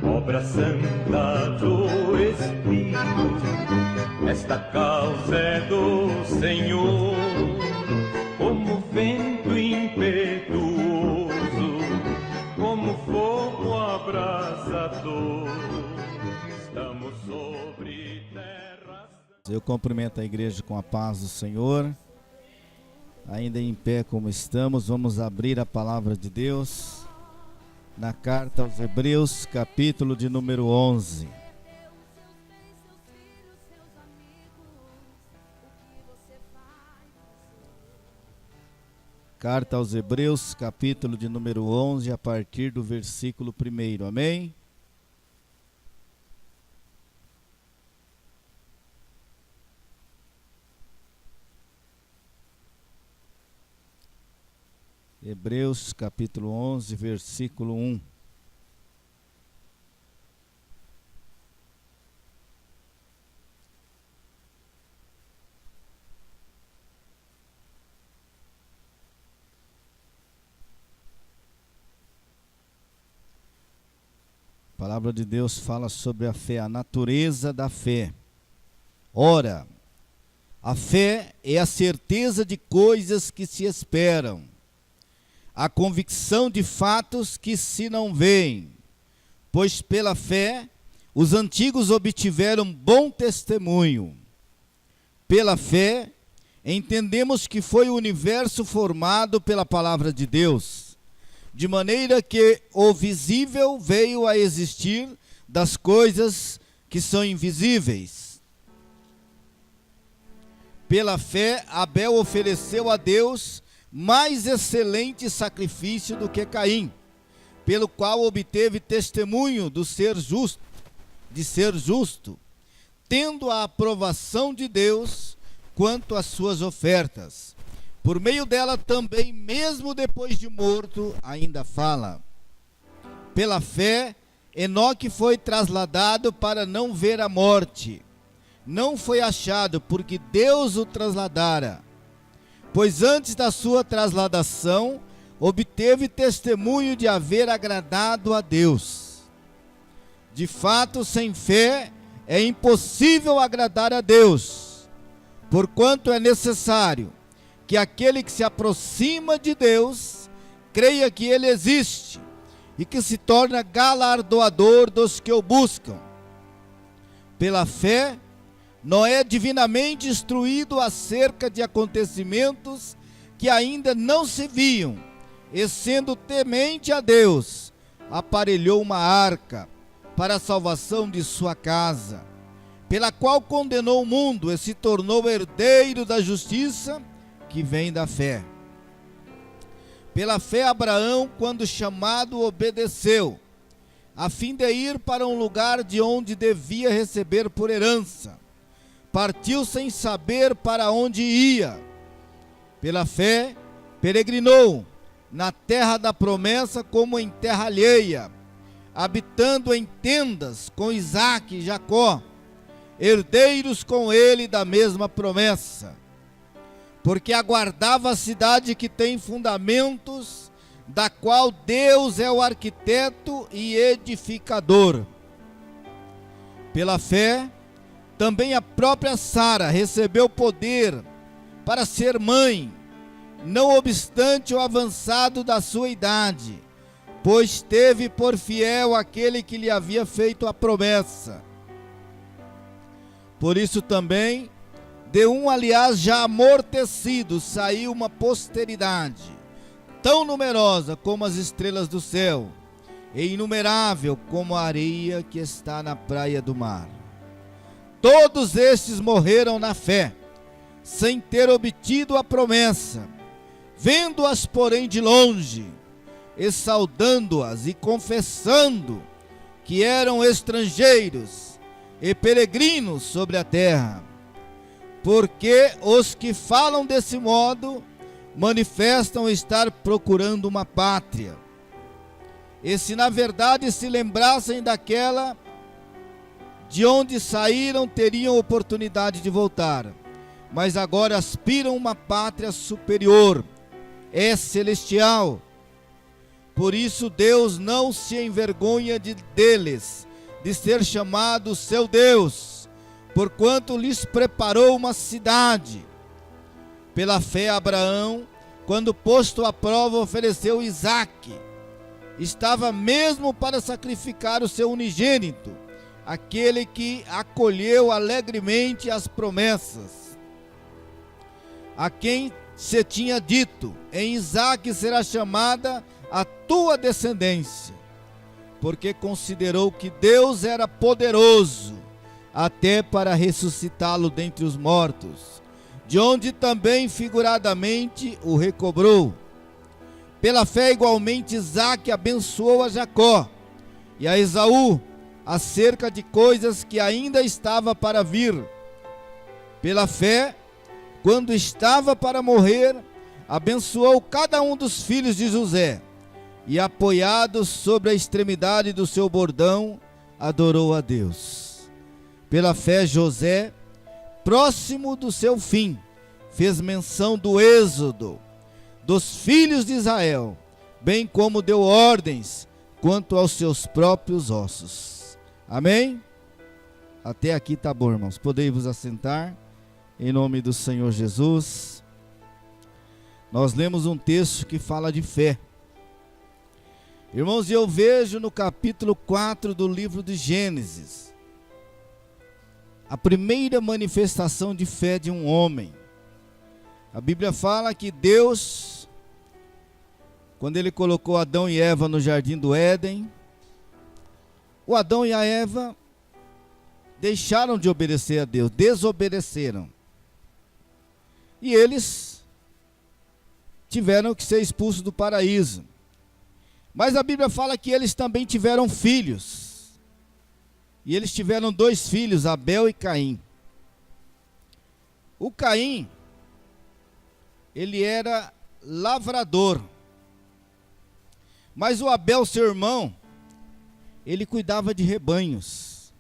obra santa do Espírito, esta causa é do Senhor, como vento impetuoso, como fogo abrasador, estamos sobre terra. Eu cumprimento a igreja com a paz do Senhor. Ainda em pé como estamos, vamos abrir a palavra de Deus na carta aos Hebreus, capítulo de número 11. Carta aos Hebreus, capítulo de número 11, a partir do versículo 1. Amém? Hebreus capítulo 11, versículo 1. A palavra de Deus fala sobre a fé, a natureza da fé. Ora, a fé é a certeza de coisas que se esperam, a convicção de fatos que se não veem, pois pela fé os antigos obtiveram bom testemunho. Pela fé entendemos que foi o universo formado pela palavra de Deus, de maneira que o visível veio a existir das coisas que são invisíveis. Pela fé Abel ofereceu a Deus mais excelente sacrifício do que Caim, pelo qual obteve testemunho de ser justo, tendo a aprovação de Deus quanto às suas ofertas. Por meio dela também, mesmo depois de morto, ainda fala. Pela fé, Enoque foi trasladado para não ver a morte. Não foi achado, porque Deus o trasladara. Pois antes da sua trasladação, obteve testemunho de haver agradado a Deus. De fato, sem fé é impossível agradar a Deus, porquanto é necessário que aquele que se aproxima de Deus creia que Ele existe e que se torna galardoador dos que o buscam. Pela fé, Noé, divinamente instruído acerca de acontecimentos que ainda não se viam, e sendo temente a Deus, aparelhou uma arca para a salvação de sua casa, pela qual condenou o mundo e se tornou herdeiro da justiça que vem da fé. Pela fé Abraão, quando chamado, obedeceu, a fim de ir para um lugar de onde devia receber por herança. Partiu sem saber para onde ia. Pela fé, peregrinou na terra da promessa como em terra alheia, habitando em tendas com Isaque e Jacó, herdeiros com ele da mesma promessa. Porque aguardava a cidade que tem fundamentos, da qual Deus é o arquiteto e edificador. Pela fé, também a própria Sara recebeu poder para ser mãe, não obstante o avançado da sua idade, pois teve por fiel aquele que lhe havia feito a promessa. Por isso também, de um aliás já amortecido, saiu uma posteridade, tão numerosa como as estrelas do céu, e inumerável como a areia que está na praia do mar. Todos estes morreram na fé, sem ter obtido a promessa, vendo-as, porém, de longe, e saudando-as e confessando que eram estrangeiros e peregrinos sobre a terra. Porque os que falam desse modo manifestam estar procurando uma pátria. E se na verdade se lembrassem daquela de onde saíram, teriam oportunidade de voltar. Mas agora aspiram uma pátria superior, é celestial. Por isso Deus não se envergonha deles, de ser chamado seu Deus, porquanto lhes preparou uma cidade. Pela fé Abraão, quando posto à prova, ofereceu Isaque. Estava mesmo para sacrificar o seu unigênito, aquele que acolheu alegremente as promessas, a quem se tinha dito: em Isaque será chamada a tua descendência, porque considerou que Deus era poderoso até para ressuscitá-lo dentre os mortos, de onde também figuradamente o recobrou. Pela fé igualmente Isaque abençoou a Jacó e a Esaú acerca de coisas que ainda estava para vir. Pela fé, quando estava para morrer, abençoou cada um dos filhos de José, e apoiado sobre a extremidade do seu bordão, adorou a Deus. Pela fé José, próximo do seu fim, fez menção do êxodo dos filhos de Israel, bem como deu ordens quanto aos seus próprios ossos. Amém? Até aqui tá bom, irmãos. Podem vos assentar, em nome do Senhor Jesus. Nós lemos um texto que fala de fé. Irmãos, eu vejo no capítulo 4 do livro de Gênesis a primeira manifestação de fé de um homem. A Bíblia fala que Deus, quando ele colocou Adão e Eva no jardim do Éden, o Adão e a Eva deixaram de obedecer a Deus, desobedeceram. E eles tiveram que ser expulsos do paraíso. Mas a Bíblia fala que eles também tiveram filhos. E eles tiveram 2 filhos, Abel e Caim. O Caim, ele era lavrador. Mas o Abel, seu irmão, ele cuidava de rebanhos.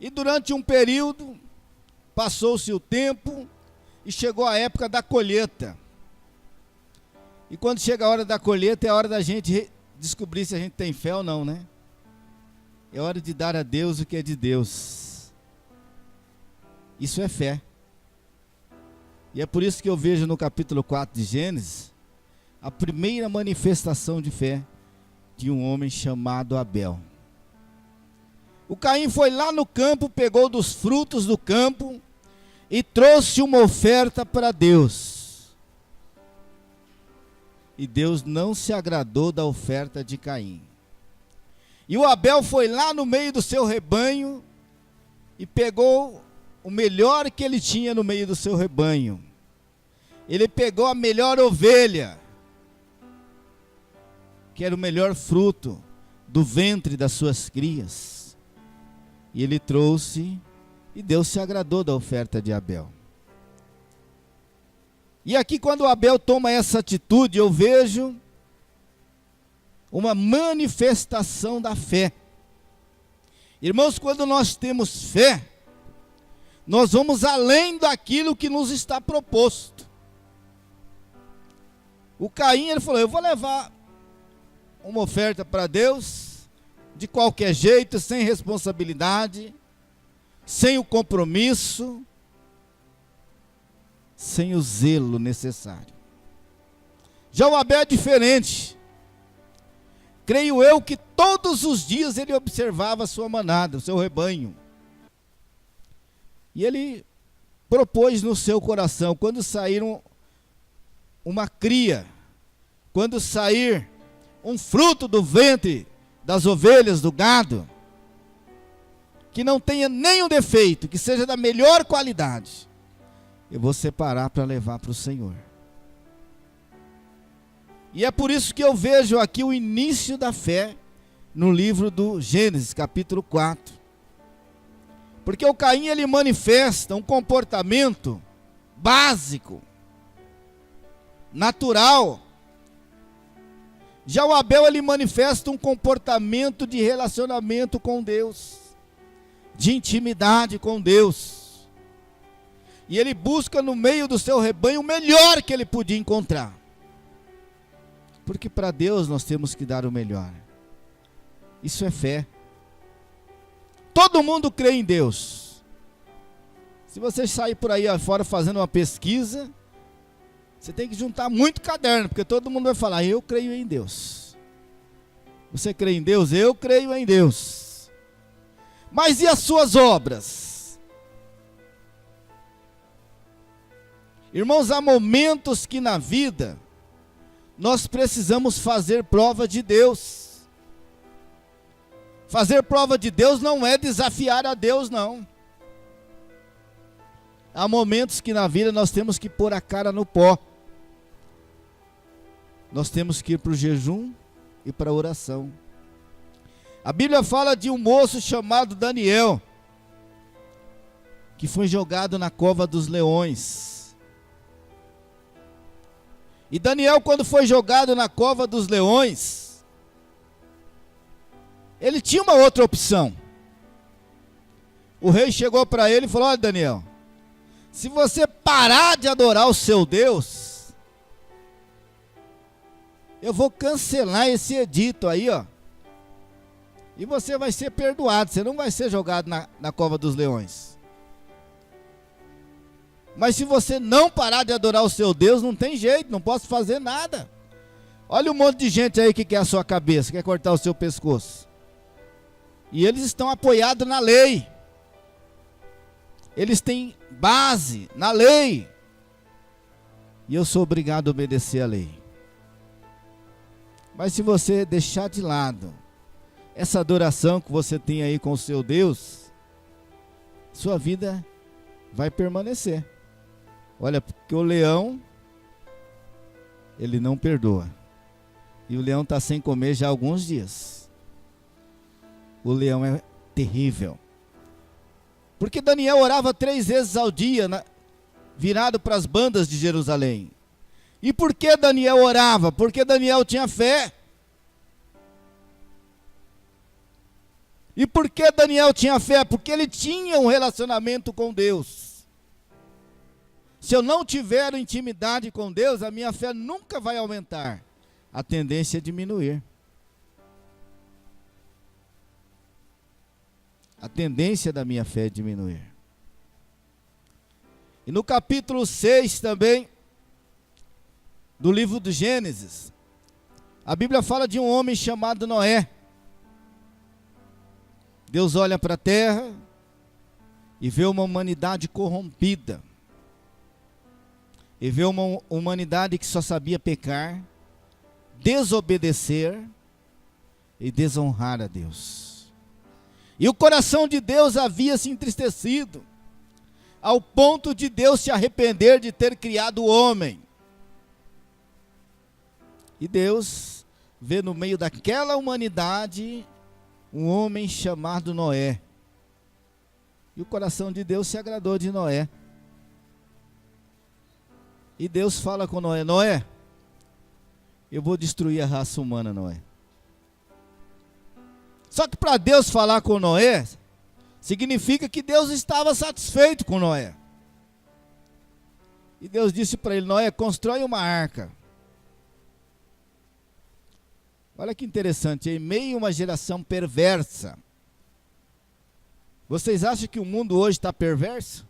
E durante um período, passou-se o tempo e chegou a época da colheita. E quando chega a hora da colheita, é a hora da gente descobrir se a gente tem fé ou não, né? É hora de dar a Deus o que é de Deus. Isso é fé. E é por isso que eu vejo no capítulo 4 de Gênesis a primeira manifestação de fé de um homem chamado Abel. O Caim foi lá no campo, pegou dos frutos do campo e trouxe uma oferta para Deus. E Deus não se agradou da oferta de Caim. E o Abel foi lá no meio do seu rebanho e pegou o melhor que ele tinha no meio do seu rebanho. Ele pegou a melhor ovelha, que era o melhor fruto do ventre das suas crias. E ele trouxe, e Deus se agradou da oferta de Abel. E aqui, quando Abel toma essa atitude, eu vejo uma manifestação da fé. Irmãos, quando nós temos fé, nós vamos além daquilo que nos está proposto. O Caim, ele falou: eu vou levar uma oferta para Deus, de qualquer jeito, sem responsabilidade, sem o compromisso, sem o zelo necessário. Já o Abel é diferente. Creio eu que todos os dias ele observava a sua manada, o seu rebanho. E ele propôs no seu coração, quando sair uma cria, quando sair um fruto do ventre das ovelhas, do gado, que não tenha nenhum defeito, que seja da melhor qualidade, eu vou separar para levar para o Senhor. E é por isso que eu vejo aqui o início da fé no livro do Gênesis, capítulo 4. Porque o Caim, ele manifesta um comportamento básico, natural. Já o Abel, ele manifesta um comportamento de relacionamento com Deus, de intimidade com Deus. E ele busca no meio do seu rebanho o melhor que ele podia encontrar. Porque para Deus nós temos que dar o melhor. Isso é fé. Todo mundo crê em Deus. Se você sair por aí fora fazendo uma pesquisa, você tem que juntar muito caderno, porque todo mundo vai falar: eu creio em Deus. Você crê em Deus? Eu creio em Deus. Mas e as suas obras? Irmãos, há momentos que na vida nós precisamos fazer prova de Deus. Fazer prova de Deus não é desafiar a Deus, não. Há momentos que na vida nós temos que pôr a cara no pó. Nós temos que ir para o jejum e para a oração. A Bíblia fala de um moço chamado Daniel, que foi jogado na cova dos leões. E Daniel, quando foi jogado na cova dos leões, ele tinha uma outra opção. O rei chegou para ele e falou: olha, Daniel, se você parar de adorar o seu Deus, eu vou cancelar esse edito aí, ó. E você vai ser perdoado, você não vai ser jogado na cova dos leões. Mas se você não parar de adorar o seu Deus, não tem jeito, não posso fazer nada. Olha um monte de gente aí que quer a sua cabeça, quer cortar o seu pescoço. E eles estão apoiados na lei. Eles têm base na lei. E eu sou obrigado a obedecer a lei. Mas se você deixar de lado essa adoração que você tem aí com o seu Deus, sua vida vai permanecer. Olha, porque o leão, ele não perdoa. E o leão está sem comer já há alguns dias. O leão é terrível. Porque Daniel orava 3 vezes ao dia, virado para as bandas de Jerusalém. E por que Daniel orava? Porque Daniel tinha fé. E por que Daniel tinha fé? Porque ele tinha um relacionamento com Deus. Se eu não tiver intimidade com Deus, a minha fé nunca vai aumentar. A tendência é diminuir. A tendência da minha fé é diminuir. E no capítulo 6 também, do livro do Gênesis, a Bíblia fala de um homem chamado Noé. Deus olha para a terra e vê uma humanidade corrompida. E vê uma humanidade que só sabia pecar, desobedecer e desonrar a Deus. E o coração de Deus havia se entristecido, ao ponto de Deus se arrepender de ter criado o homem. E Deus vê no meio daquela humanidade um homem chamado Noé. E o coração de Deus se agradou de Noé. E Deus fala com Noé: Noé, eu vou destruir a raça humana, Noé. Só que para Deus falar com Noé, significa que Deus estava satisfeito com Noé. E Deus disse para ele: Noé, constrói uma arca. Olha que interessante, em meio a uma geração perversa. Vocês acham que o mundo hoje está perverso?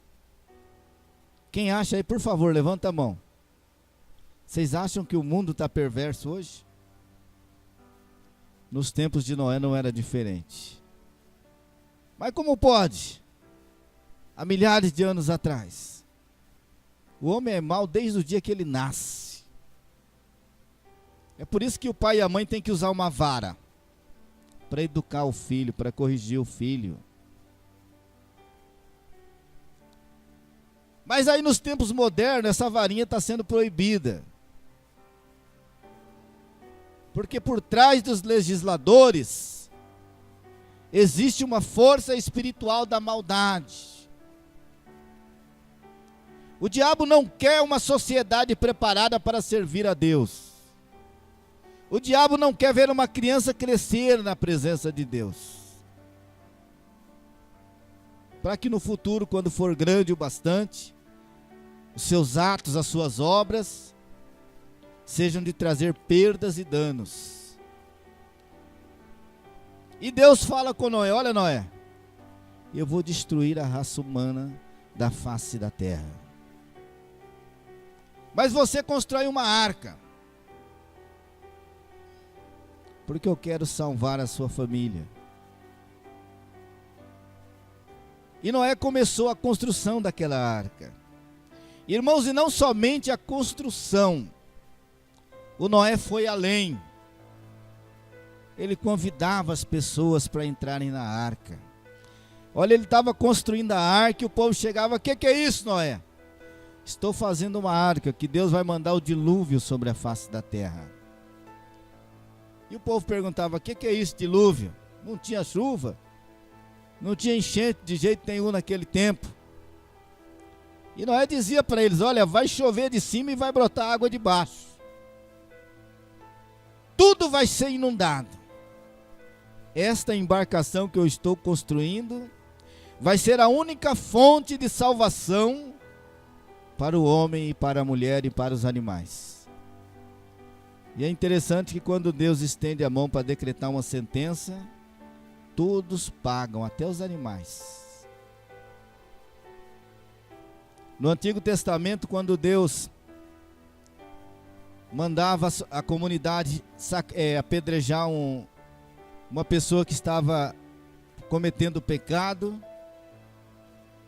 Quem acha aí, por favor, levanta a mão. Vocês acham que o mundo está perverso hoje? Nos tempos de Noé não era diferente. Mas como pode? Há milhares de anos atrás. O homem é mau desde o dia que ele nasce. É por isso que o pai e a mãe têm que usar uma vara para educar o filho, para corrigir o filho. Mas aí nos tempos modernos, essa varinha está sendo proibida. Porque por trás dos legisladores existe uma força espiritual da maldade. O diabo não quer uma sociedade preparada para servir a Deus. O diabo não quer ver uma criança crescer na presença de Deus. Para que no futuro, quando for grande o bastante, os seus atos, as suas obras, sejam de trazer perdas e danos. E Deus fala com Noé: olha, Noé, eu vou destruir a raça humana da face da terra. Mas você constrói uma arca, porque eu quero salvar a sua família. E Noé começou a construção daquela arca. Irmãos, e não somente a construção, o Noé foi além. Ele convidava as pessoas para entrarem na arca. Olha, ele estava construindo a arca e o povo chegava: o que é isso, Noé? Estou fazendo uma arca, que Deus vai mandar o dilúvio sobre a face da terra. E o povo perguntava: o que é isso, dilúvio? Não tinha chuva, não tinha enchente de jeito nenhum naquele tempo. E Noé dizia para eles: olha, vai chover de cima e vai brotar água de baixo. Tudo vai ser inundado. Esta embarcação que eu estou construindo vai ser a única fonte de salvação para o homem e para a mulher e para os animais. E é interessante que quando Deus estende a mão para decretar uma sentença, todos pagam, até os animais. No Antigo Testamento, quando Deus mandava a comunidade apedrejar uma pessoa que estava cometendo pecado,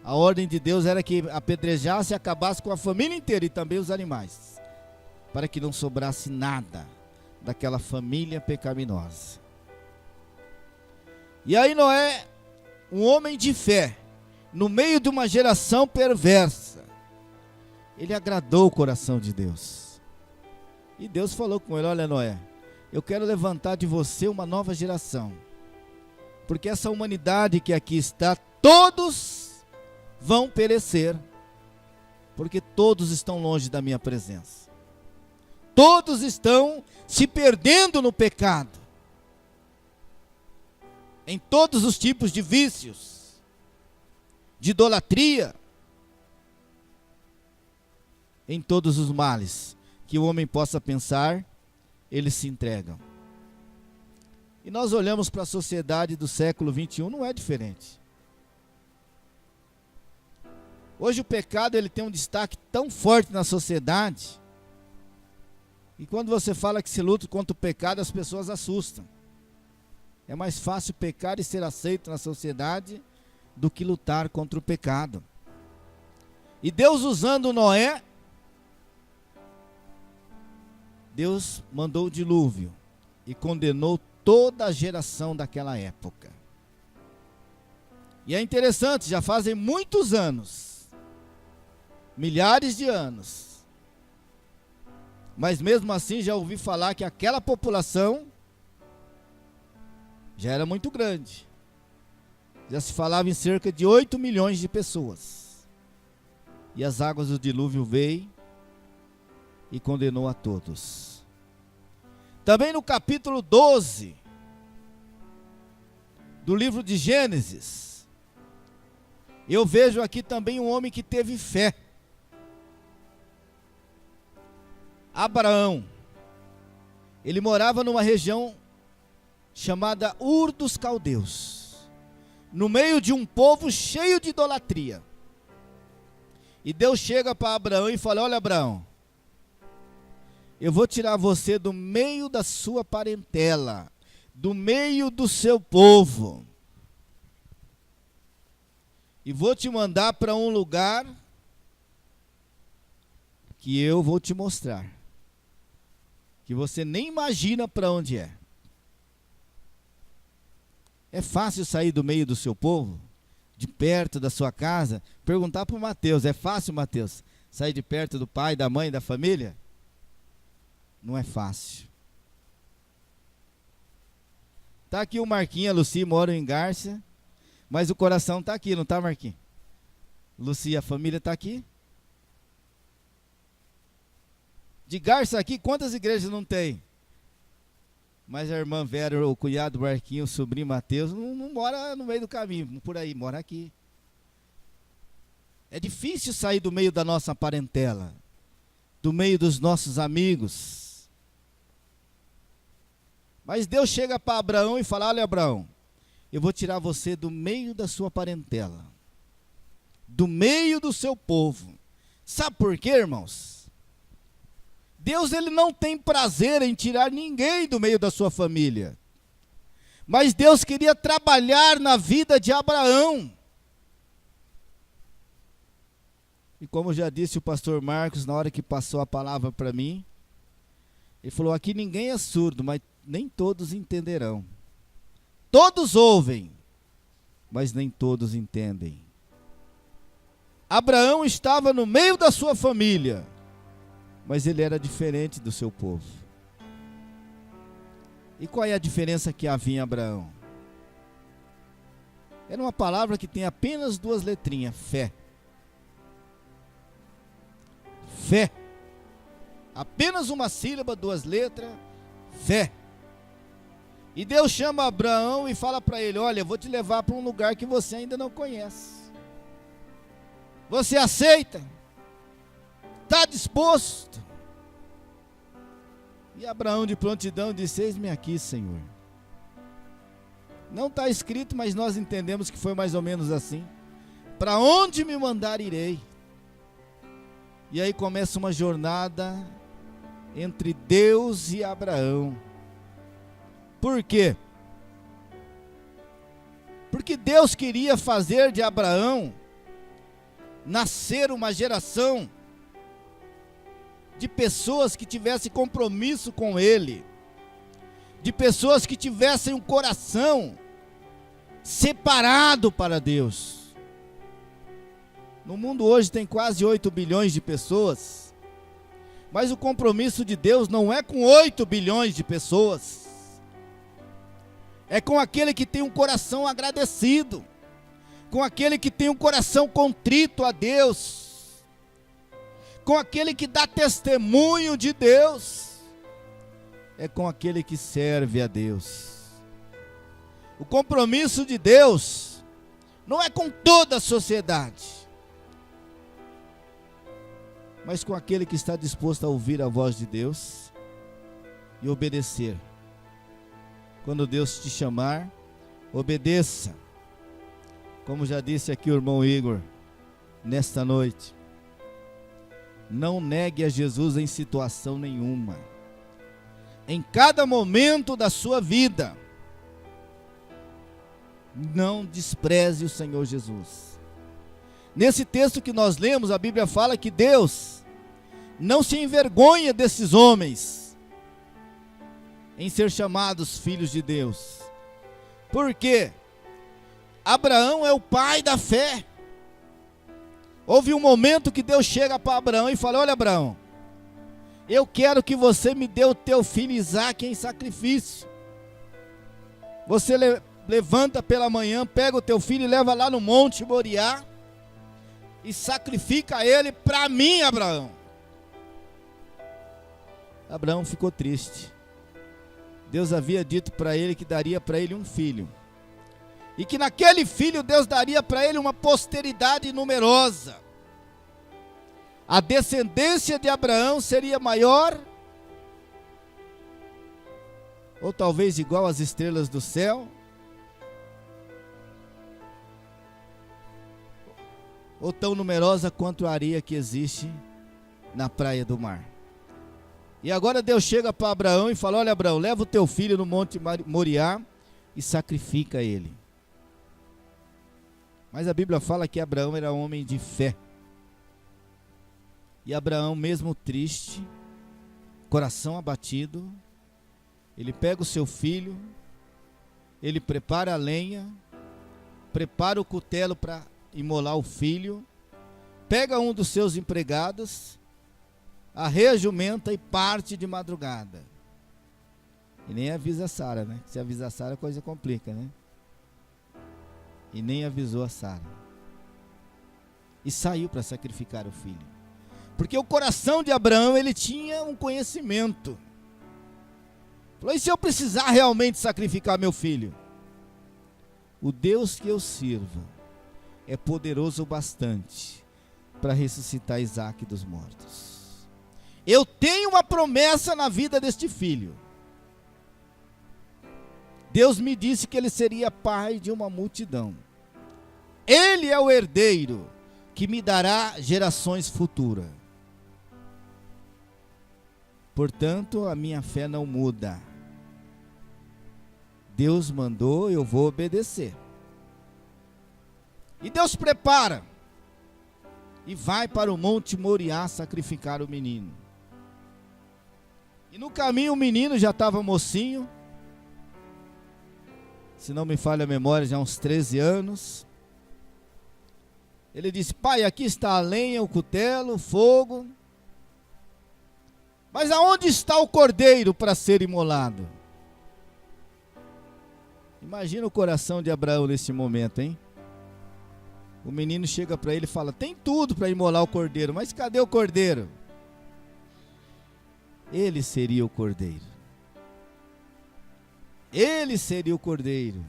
a ordem de Deus era que apedrejasse e acabasse com a família inteira e também os animais, para que não sobrasse nada daquela família pecaminosa. E aí Noé, um homem de fé, no meio de uma geração perversa, ele agradou o coração de Deus. E Deus falou com ele: olha, Noé, eu quero levantar de você uma nova geração, porque essa humanidade que aqui está, todos vão perecer, porque todos estão longe da minha presença. Todos estão se perdendo no pecado, em todos os tipos de vícios, de idolatria, em todos os males que o homem possa pensar, eles se entregam. E nós olhamos para a sociedade do século 21, não é diferente. Hoje o pecado ele tem um destaque tão forte na sociedade, e quando você fala que se luta contra o pecado, as pessoas assustam. É mais fácil pecar e ser aceito na sociedade do que lutar contra o pecado. E Deus, usando Noé, Deus mandou o dilúvio e condenou toda a geração daquela época. E é interessante, já fazem muitos anos, milhares de anos, mas mesmo assim já ouvi falar que aquela população já era muito grande. Já se falava em cerca de 8 milhões de pessoas. E as águas do dilúvio veio e condenou a todos. Também no capítulo 12 do livro de Gênesis, eu vejo aqui também um homem que teve fé. Abraão. Ele morava numa região chamada Ur dos Caldeus, no meio de um povo cheio de idolatria. E Deus chega para Abraão e fala: olha, Abraão, eu vou tirar você do meio da sua parentela, do meio do seu povo, e vou te mandar para um lugar que eu vou te mostrar, que você nem imagina para onde é. É fácil sair do meio do seu povo, de perto da sua casa? Perguntar para o Mateus: é fácil, Mateus, sair de perto do pai, da mãe, da família? Não é fácil. Está aqui o Marquinhos, a Lucy moram em Garça, mas o coração está aqui, não está, Marquinhos? Lucy, a família está aqui? De Garça aqui, quantas igrejas não tem? Mas a irmã Vera, o cunhado Marquinhos, o sobrinho Mateus, não mora no meio do caminho, por aí, mora aqui. É difícil sair do meio da nossa parentela, do meio dos nossos amigos. Mas Deus chega para Abraão e fala: olha, Abraão, eu vou tirar você do meio da sua parentela, do meio do seu povo. Sabe por quê, irmãos? Deus, ele não tem prazer em tirar ninguém do meio da sua família. Mas Deus queria trabalhar na vida de Abraão. E como já disse o pastor Marcos, na hora que passou a palavra para mim, ele falou: aqui ninguém é surdo, mas nem todos entenderão. Todos ouvem, mas nem todos entendem. Abraão estava no meio da sua família, mas ele era diferente do seu povo. E qual é a diferença que havia em Abraão? Era uma palavra que tem apenas 2 letrinhas: fé. Fé. Apenas uma sílaba, 2 letras, fé. E Deus chama Abraão e fala para ele: olha, eu vou te levar para um lugar que você ainda não conhece. Você aceita? Está disposto? E Abraão de prontidão disse: eis-me aqui, Senhor. Não está escrito, mas nós entendemos que foi mais ou menos assim: para onde me mandar irei. E aí começa uma jornada entre Deus e Abraão. Por quê? Porque Deus queria fazer de Abraão nascer uma geração de pessoas que tivessem compromisso com Ele, de pessoas que tivessem um coração separado para Deus. No mundo hoje tem quase 8 bilhões de pessoas, mas o compromisso de Deus não é com 8 bilhões de pessoas, é com aquele que tem um coração agradecido, com aquele que tem um coração contrito a Deus, com aquele que dá testemunho de Deus, é com aquele que serve a Deus. O compromisso de Deus não é com toda a sociedade, mas com aquele que está disposto a ouvir a voz de Deus e obedecer. Quando Deus te chamar, obedeça. Como já disse aqui o irmão Igor, nesta noite, não negue a Jesus em situação nenhuma. Em cada momento da sua vida, não despreze o Senhor Jesus. Nesse texto que nós lemos, a Bíblia fala que Deus não se envergonha desses homens em ser chamados filhos de Deus. Por quê? Abraão é o pai da fé. Houve um momento que Deus chega para Abraão e fala: olha, Abraão, eu quero que você me dê o teu filho Isaque em sacrifício. Você levanta pela manhã, pega o teu filho e leva lá no Monte Moriá e sacrifica ele para mim, Abraão. Abraão ficou triste. Deus havia dito para ele que daria para ele um filho, e que naquele filho Deus daria para ele uma posteridade numerosa. A descendência de Abraão seria maior, ou talvez igual às estrelas do céu, ou tão numerosa quanto a areia que existe na praia do mar. E agora Deus chega para Abraão e fala: olha, Abraão, leva o teu filho no Monte Moriá e sacrifica ele. Mas a Bíblia fala que Abraão era homem de fé. E Abraão, mesmo triste, coração abatido, ele pega o seu filho, ele prepara a lenha, prepara o cutelo para imolar o filho, pega um dos seus empregados, arreia a jumenta e parte de madrugada. E nem avisa a Sara, né? Se avisa a Sara, a coisa complica, né? E nem avisou a Sara. E saiu para sacrificar o filho. Porque o coração de Abraão, ele tinha um conhecimento. Falou: e se eu precisar realmente sacrificar meu filho? O Deus que eu sirvo é poderoso o bastante para ressuscitar Isaque dos mortos. Eu tenho uma promessa na vida deste filho. Deus me disse que ele seria pai de uma multidão. Ele é o herdeiro que me dará gerações futuras. Portanto, a minha fé não muda. Deus mandou, eu vou obedecer. E Deus prepara e vai para o Monte Moriá sacrificar o menino. E no caminho o menino já estava mocinho, se não me falha a memória, já uns 13 anos. Ele disse: pai, aqui está a lenha, o cutelo, o fogo, mas aonde está o cordeiro para ser imolado? Imagina o coração de Abraão nesse momento, hein? O menino chega para ele e fala: tem tudo para imolar o cordeiro, mas cadê o cordeiro? Ele seria o cordeiro. Ele seria o cordeiro.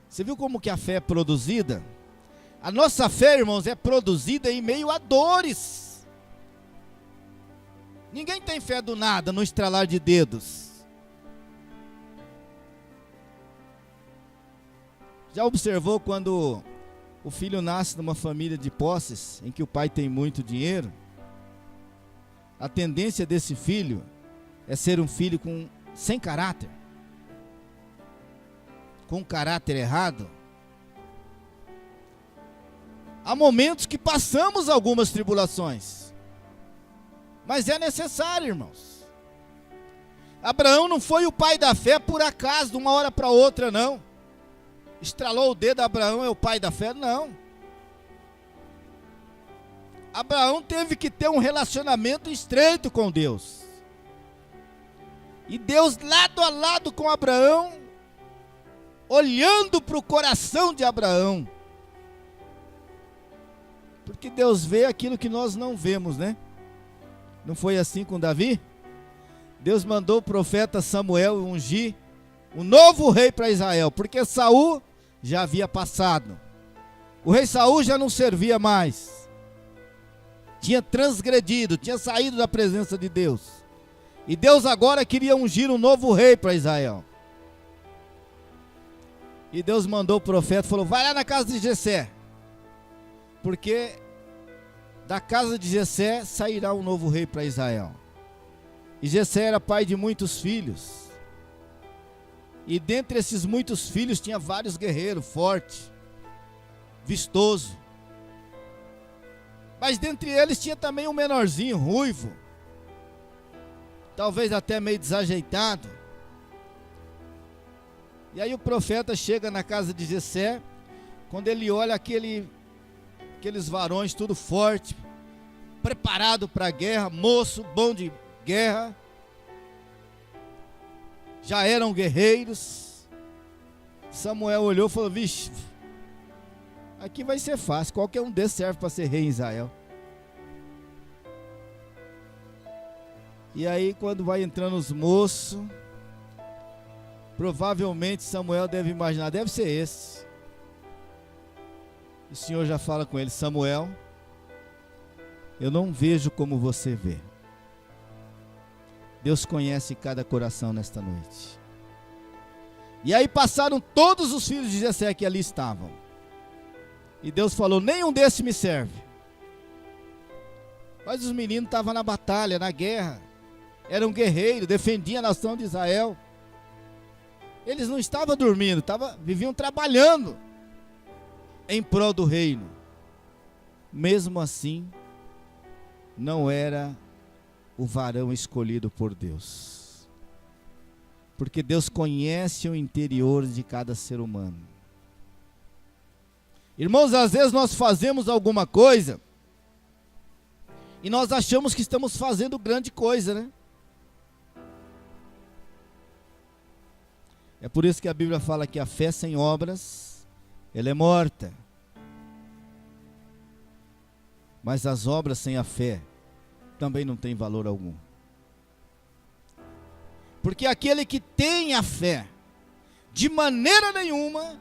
Você viu como que a fé é produzida? A nossa fé, irmãos, é produzida em meio a dores. Ninguém tem fé do nada, no estralar de dedos. Já observou quando o filho nasce numa família de posses, em que o pai tem muito dinheiro? A tendência desse filho é ser um filho sem caráter, com caráter errado. Há momentos que passamos algumas tribulações, mas é necessário, irmãos. Abraão não foi o pai da fé por acaso, de uma hora para outra, não. Estralou o dedo, Abraão é o pai da fé, não. Abraão teve que ter um relacionamento estreito com Deus. E Deus lado a lado com Abraão, olhando para o coração de Abraão. Porque Deus vê aquilo que nós não vemos, né? Não foi assim com Davi? Deus mandou o profeta Samuel ungir um novo rei para Israel, porque Saul já havia passado. O rei Saul já não servia mais. Tinha transgredido, tinha saído da presença de Deus. E Deus agora queria ungir um novo rei para Israel. E Deus mandou o profeta, falou: vai lá na casa de Jessé, porque da casa de Jessé sairá um novo rei para Israel. E Jessé era pai de muitos filhos. E dentre esses muitos filhos tinha vários guerreiros, fortes, vistoso. Mas dentre eles tinha também um menorzinho, ruivo, talvez até meio desajeitado. E aí o profeta chega na casa de Jessé, quando ele olha aqueles varões tudo forte, preparado para a guerra, moço, bom de guerra, já eram guerreiros. Samuel olhou e falou: vixe, aqui vai ser fácil, qualquer um desses serve para ser rei em Israel. E aí quando vai entrando os moços, provavelmente Samuel deve imaginar: deve ser esse. O Senhor já fala com ele: Samuel, eu não vejo como você vê. Deus conhece cada coração nesta noite. E aí passaram todos os filhos de Jessé que ali estavam. E Deus falou: nenhum desses me serve. Mas os meninos estavam na batalha, na guerra. Eram guerreiros, defendiam a nação de Israel. Eles não estavam dormindo, viviam trabalhando em prol do reino. Mesmo assim, não era o varão escolhido por Deus. Porque Deus conhece o interior de cada ser humano. Irmãos, às vezes nós fazemos alguma coisa e nós achamos que estamos fazendo grande coisa, né? É por isso que a Bíblia fala que a fé sem obras, ela é morta. Mas as obras sem a fé também não tem valor algum. Porque aquele que tem a fé, de maneira nenhuma,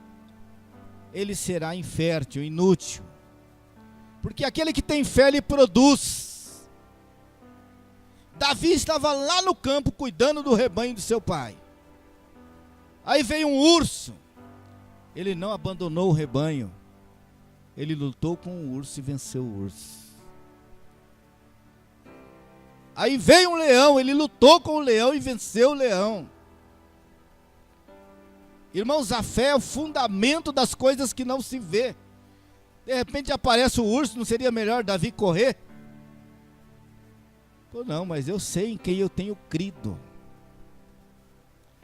ele será infértil, inútil. Porque aquele que tem fé, ele produz. Davi estava lá no campo, cuidando do rebanho do seu pai. Aí veio um urso. Ele não abandonou o rebanho. Ele lutou com o urso e venceu o urso. Aí veio um leão, ele lutou com o leão e venceu o leão. Irmãos, a fé é o fundamento das coisas que não se vê. De repente aparece o urso, não seria melhor Davi correr? Pô, não, mas eu sei em quem eu tenho crido.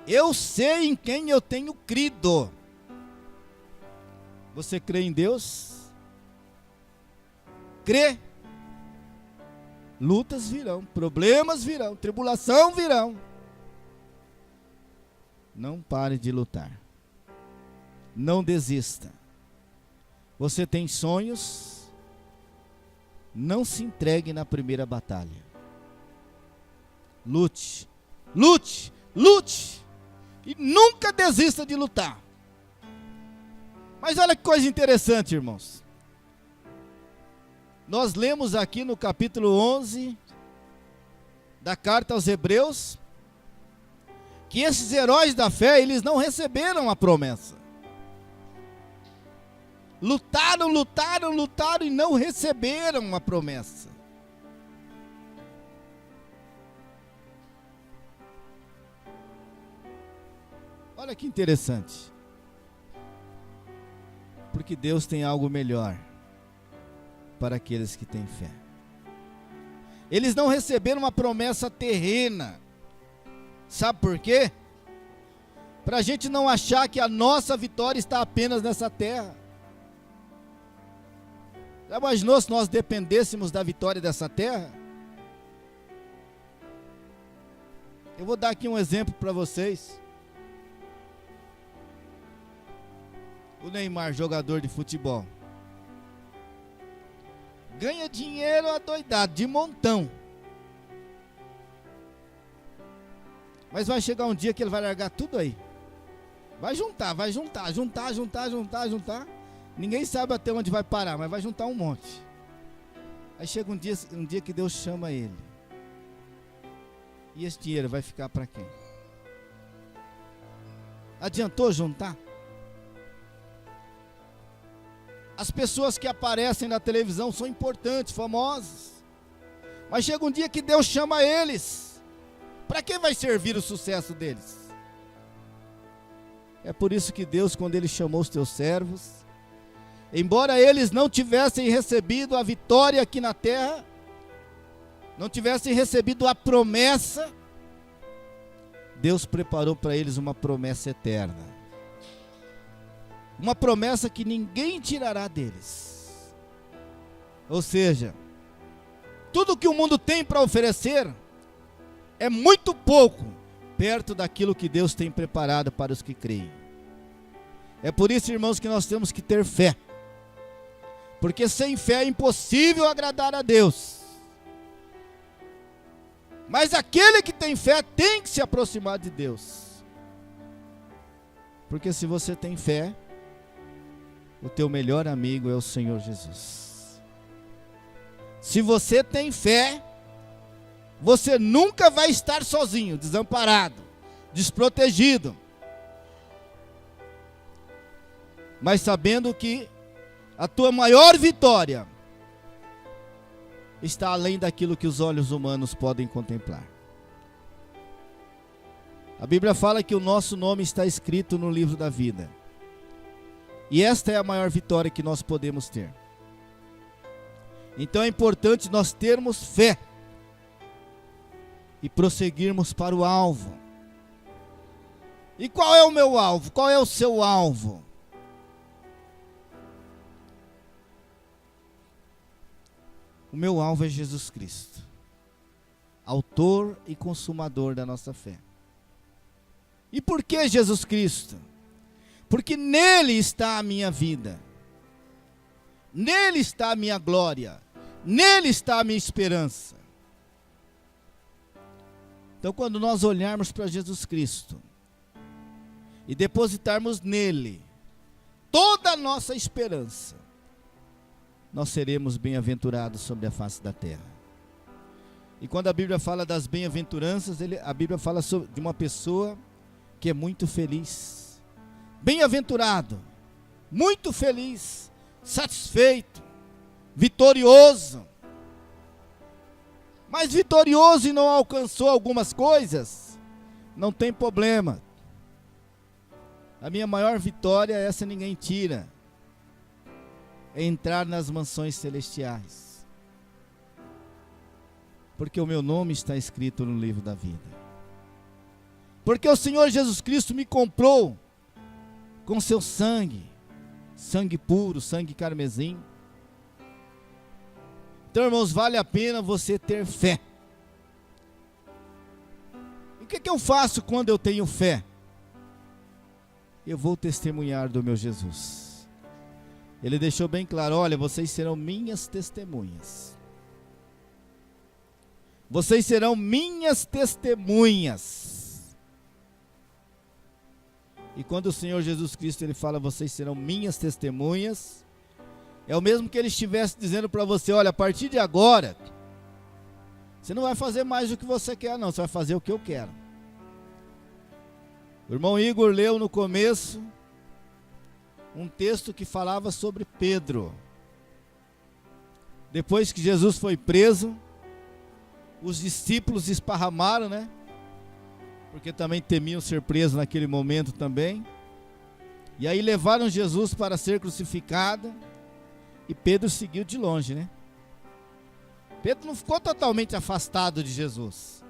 Eu sei em quem eu tenho crido. Você crê em Deus? Crê? Lutas virão, problemas virão, tribulação virão. Não pare de lutar. Não desista. Você tem sonhos? Não se entregue na primeira batalha. Lute, lute, lute. E nunca desista de lutar. Mas olha que coisa interessante, irmãos. Nós lemos aqui no capítulo 11 da carta aos Hebreus que esses heróis da fé, eles não receberam a promessa. Lutaram, lutaram, lutaram e não receberam a promessa. Olha que interessante. Porque Deus tem algo melhor para aqueles que têm fé. Eles não receberam uma promessa terrena. Sabe por quê? Para a gente não achar que a nossa vitória está apenas nessa terra. Já imaginou se nós dependêssemos da vitória dessa terra? Eu vou dar aqui um exemplo para vocês. O Neymar, jogador de futebol, ganha dinheiro adoidado, de montão. Mas vai chegar um dia que ele vai largar tudo aí. Vai juntar, juntar. Ninguém sabe até onde vai parar, mas vai juntar um monte. Aí chega um dia que Deus chama ele. E esse dinheiro vai ficar para quem? Adiantou juntar? As pessoas que aparecem na televisão são importantes, famosas. Mas chega um dia que Deus chama eles. Para que vai servir o sucesso deles? É por isso que Deus, quando Ele chamou os teus servos, embora eles não tivessem recebido a vitória aqui na terra, não tivessem recebido a promessa, Deus preparou para eles uma promessa eterna. Uma promessa que ninguém tirará deles. Ou seja, tudo que o mundo tem para oferecer é muito pouco perto daquilo que Deus tem preparado para os que creem. É por isso, irmãos, que nós temos que ter fé. Porque sem fé é impossível agradar a Deus. Mas aquele que tem fé tem que se aproximar de Deus. Porque se você tem fé, o teu melhor amigo é o Senhor Jesus. Se você tem fé, você nunca vai estar sozinho, desamparado, desprotegido. Mas sabendo que a tua maior vitória está além daquilo que os olhos humanos podem contemplar. A Bíblia fala que o nosso nome está escrito no livro da vida. E esta é a maior vitória que nós podemos ter. Então é importante nós termos fé e prosseguirmos para o alvo. E qual é o meu alvo? Qual é o seu alvo? O meu alvo é Jesus Cristo, autor e consumador da nossa fé. E por que Jesus Cristo? Porque nele está a minha vida, nele está a minha glória, nele está a minha esperança. Então, quando nós olharmos para Jesus Cristo e depositarmos nele toda a nossa esperança, nós seremos bem-aventurados sobre a face da terra. E quando a Bíblia fala das bem-aventuranças, a Bíblia fala de uma pessoa que é muito feliz, bem-aventurado, muito feliz, satisfeito, vitorioso. Mas vitorioso e não alcançou algumas coisas, não tem problema. A minha maior vitória, essa ninguém tira, é entrar nas mansões celestiais, porque o meu nome está escrito no livro da vida, porque o Senhor Jesus Cristo me comprou com seu sangue, sangue puro, sangue carmesim. Então, irmãos, vale a pena você ter fé. E o que eu faço quando eu tenho fé? Eu vou testemunhar do meu Jesus. Ele deixou bem claro: olha, vocês serão minhas testemunhas. Vocês serão minhas testemunhas. E quando o Senhor Jesus Cristo ele fala, vocês serão minhas testemunhas, é o mesmo que ele estivesse dizendo para você: olha, a partir de agora, você não vai fazer mais o que você quer não, você vai fazer o que eu quero. O irmão Igor leu no começo um texto que falava sobre Pedro. Depois que Jesus foi preso, os discípulos esparramaram, né? Porque também temiam ser presos naquele momento também. E aí levaram Jesus para ser crucificado. E Pedro seguiu de longe, né? Pedro não ficou totalmente afastado de Jesus,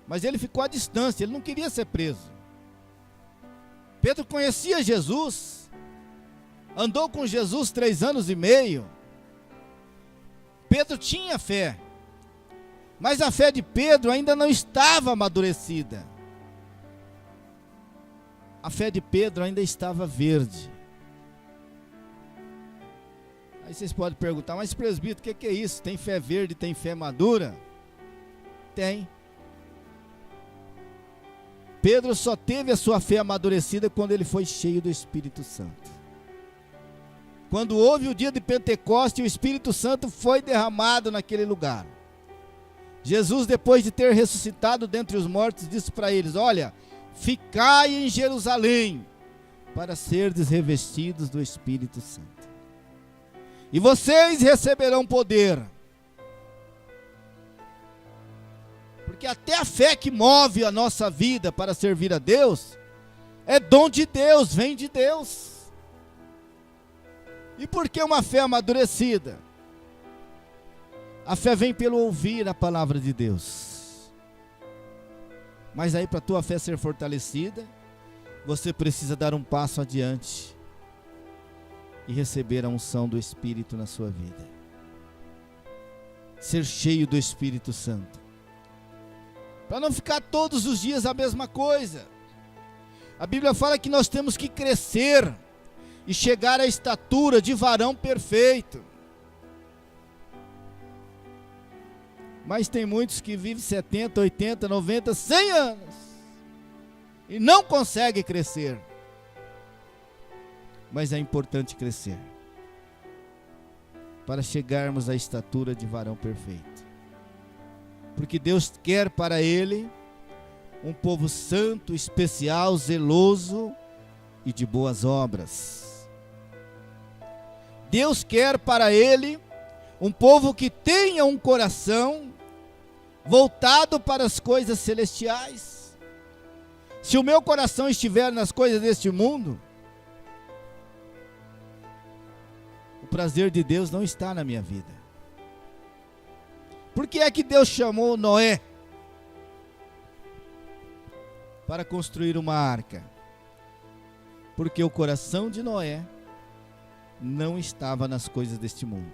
mas ele ficou à distância, ele não queria ser preso. Pedro conhecia Jesus, andou com Jesus 3 anos e meio. Pedro tinha fé, mas a fé de Pedro ainda não estava amadurecida. A fé de Pedro ainda estava verde. Aí vocês podem perguntar: mas presbítero, o que é isso? Tem fé verde, tem fé madura? Tem. Pedro só teve a sua fé amadurecida quando ele foi cheio do Espírito Santo. Quando houve o dia de Pentecostes, o Espírito Santo foi derramado naquele lugar. Jesus, depois de ter ressuscitado dentre os mortos, disse para eles: olha, ficai em Jerusalém, para serdes revestidos do Espírito Santo. E vocês receberão poder. Porque até a fé que move a nossa vida para servir a Deus, é dom de Deus, vem de Deus. E por que uma fé amadurecida? A fé vem pelo ouvir a palavra de Deus. Mas aí, para a tua fé ser fortalecida, você precisa dar um passo adiante e receber a unção do Espírito na sua vida. Ser cheio do Espírito Santo. Para não ficar todos os dias a mesma coisa. A Bíblia fala que nós temos que crescer e chegar à estatura de varão perfeito. Mas tem muitos que vivem 70, 80, 90, 100 anos e não conseguem crescer. Mas é importante crescer para chegarmos à estatura de varão perfeito. Porque Deus quer para Ele um povo santo, especial, zeloso e de boas obras. Deus quer para Ele um povo que tenha um coração voltado para as coisas celestiais. Se o meu coração estiver nas coisas deste mundo, o prazer de Deus não está na minha vida. Por que é que Deus chamou Noé para construir uma arca? Porque o coração de Noé não estava nas coisas deste mundo.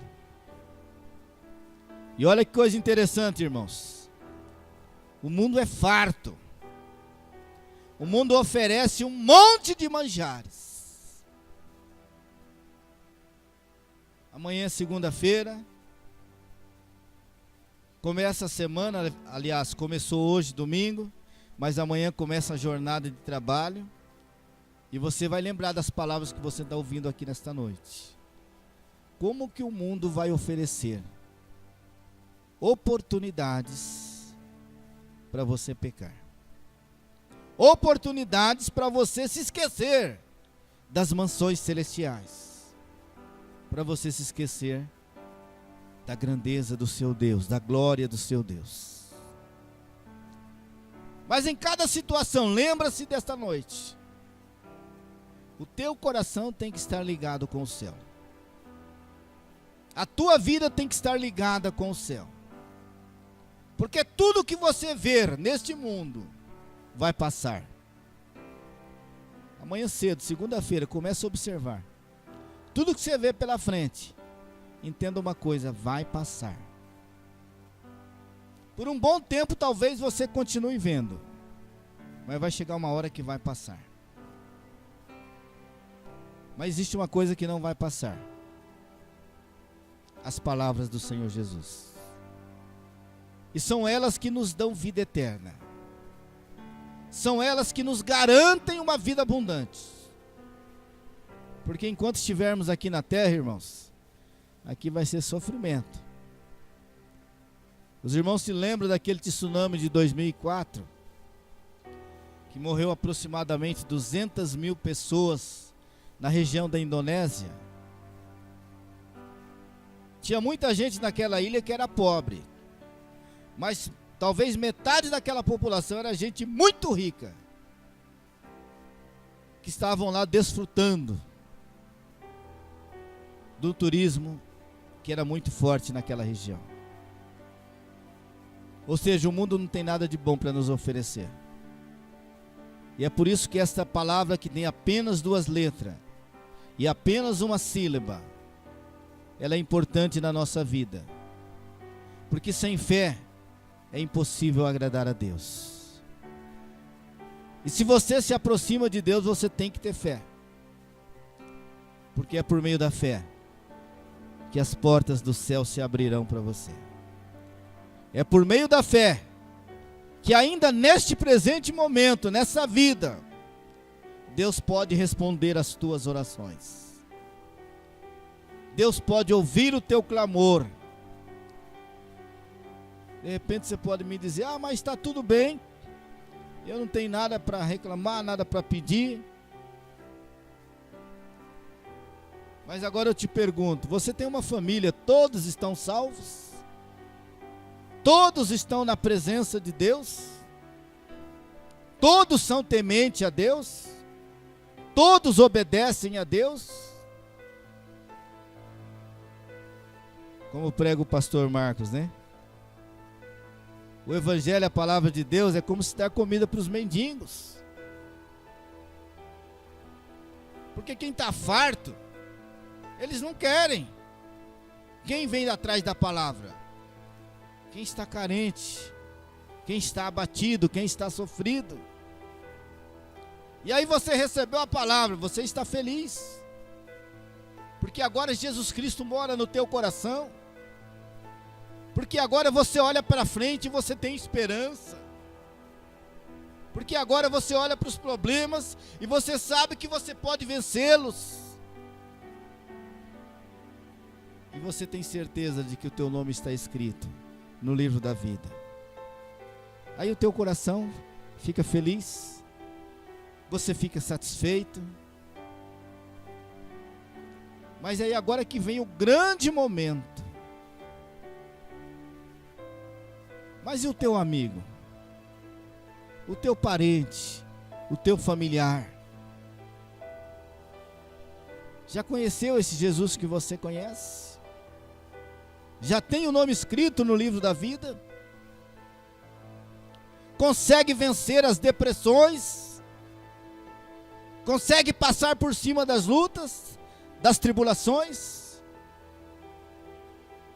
E olha que coisa interessante, irmãos. O mundo é farto. O mundo oferece um monte de manjares. Amanhã é segunda-feira. Começa a semana, aliás, começou hoje, domingo, mas amanhã começa a jornada de trabalho. E você vai lembrar das palavras que você está ouvindo aqui nesta noite. Como que o mundo vai oferecer oportunidades para você pecar? oportunidades para você se esquecer das mansões celestiais, para você se esquecer da grandeza do seu Deus, da glória do seu Deus. Mas em cada situação, lembra-se desta noite, o teu coração tem que estar ligado com o céu. A tua vida tem que estar ligada com o céu. Porque tudo que você ver neste mundo vai passar. Amanhã cedo, segunda-feira, comece a observar. Tudo que você vê pela frente, entenda uma coisa, vai passar. Por um bom tempo talvez você continue vendo, mas vai chegar uma hora que vai passar. Mas existe uma coisa que não vai passar: as palavras do Senhor Jesus. E são elas que nos dão vida eterna. São elas que nos garantem uma vida abundante. Porque enquanto estivermos aqui na terra, irmãos, aqui vai ser sofrimento. Os irmãos se lembram daquele tsunami de 2004? Que morreu aproximadamente 200 mil pessoas na região da Indonésia. Tinha muita gente naquela ilha que era pobre, mas talvez metade daquela população era gente muito rica, que estavam lá desfrutando do turismo que era muito forte naquela região. Ou seja, o mundo não tem nada de bom para nos oferecer. E é por isso que esta palavra, que tem apenas 2 letras e apenas uma sílaba, ela é importante na nossa vida. Porque sem fé é impossível agradar a Deus. E se você se aproxima de Deus, você tem que ter fé. Porque é por meio da fé que as portas do céu se abrirão para você. É por meio da fé que ainda neste presente momento, nessa vida, Deus pode responder às tuas orações. Deus pode ouvir o teu clamor. De repente você pode me dizer: ah, mas está tudo bem, eu não tenho nada para reclamar, nada para pedir. Mas agora eu te pergunto, você tem uma família, todos estão salvos? Todos estão na presença de Deus? Todos são tementes a Deus? Todos obedecem a Deus? Como prega o pastor Marcos, né? O evangelho, a palavra de Deus, é como se dar comida para os mendigos. Porque quem está farto, eles não querem. Quem vem atrás da palavra? Quem está carente, quem está abatido, quem está sofrido. E aí você recebeu a palavra, você está feliz. Porque agora Jesus Cristo mora no teu coração. Porque agora você olha para frente e você tem esperança. Porque agora você olha para os problemas e você sabe que você pode vencê-los. E você tem certeza de que o teu nome está escrito no livro da vida. Aí o teu coração fica feliz. Você fica satisfeito. Mas aí agora que vem o grande momento. Mas e o teu amigo? O teu parente? O teu familiar? Já conheceu esse Jesus que você conhece? Já tem o nome escrito no livro da vida? Consegue vencer as depressões? Consegue passar por cima das lutas, das tribulações?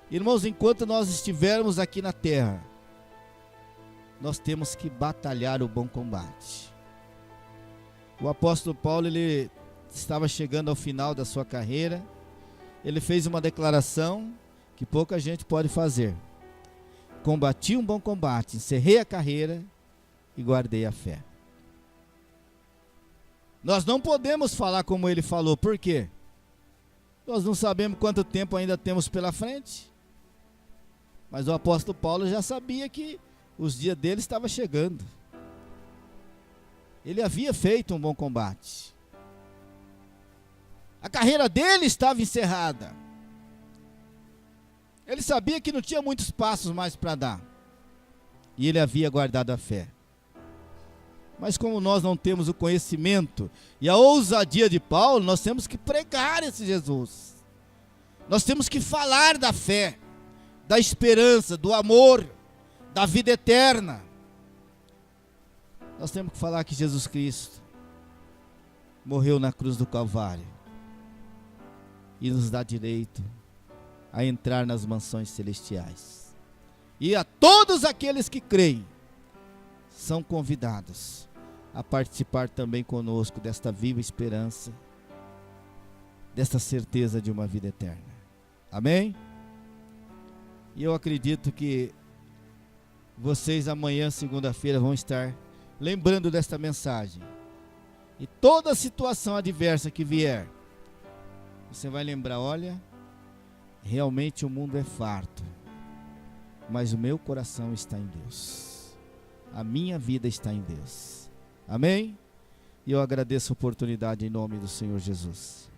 Irmãos, enquanto nós estivermos aqui na terra, nós temos que batalhar o bom combate. O apóstolo Paulo, ele estava chegando ao final da sua carreira. Ele fez uma declaração que pouca gente pode fazer: combati um bom combate, encerrei a carreira e guardei a fé. Nós não podemos falar como ele falou. Por quê? Nós não sabemos quanto tempo ainda temos pela frente. Mas o apóstolo Paulo já sabia que os dias dele estavam chegando. Ele havia feito um bom combate. A carreira dele estava encerrada. Ele sabia que não tinha muitos passos mais para dar. E ele havia guardado a fé. Mas como nós não temos o conhecimento e a ousadia de Paulo, nós temos que pregar esse Jesus. Nós temos que falar da fé, da esperança, do amor, da vida eterna. Nós temos que falar que Jesus Cristo morreu na cruz do Calvário e nos dá direito a entrar nas mansões celestiais. E a todos aqueles que creem são convidados a participar também conosco desta viva esperança, desta certeza de uma vida eterna. Amém? E eu acredito que vocês amanhã, segunda-feira, vão estar lembrando desta mensagem. E toda situação adversa que vier, você vai lembrar, olha, realmente o mundo é farto, mas o meu coração está em Deus. A minha vida está em Deus. Amém? E eu agradeço a oportunidade em nome do Senhor Jesus.